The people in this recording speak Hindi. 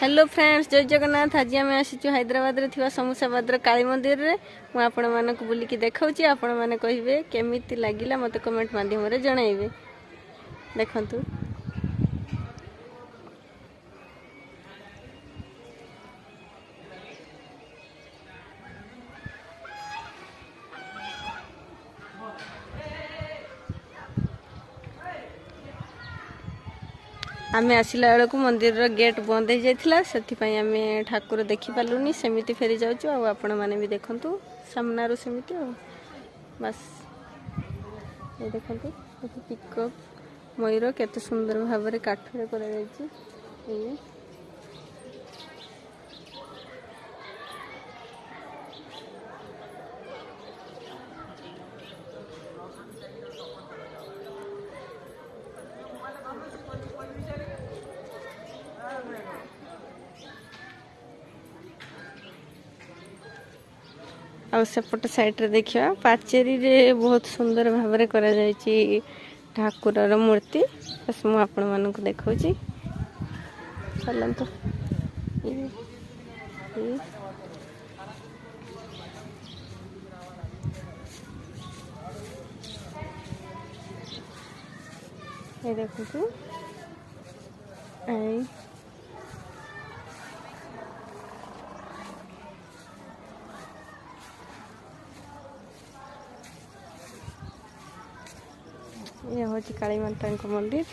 हेलो फ्रेंड्स, जय जगन्नाथ। आज आम आसीचु हैदराबाद रे थिवा समूसाबाद काली मंदिर रे। मु आपण मानक बुलिकी देखाउची, आपण माने कहिबे केमिति लागिला मते कमेंट माध्यम रे जणाइबे। देखंतु आमे आसिला बेलू मंदिर गेट बंद हो जाता से आम ठाकुर देखी पार्लुनी सेमती फेरी जाऊँ। आपण मैंने भी देखु सामना सेमती बस ये देखु पिकअप मयूर केते सुंदर भाव में काठरे कर सेपट साइड देखा पाचेरी रे बहुत सुंदर भाव में करा जायछि ठाकुर मूर्ति। बस मु आपण मानक देखा चलत ये देखो ये हूँ काली माता मंदिर।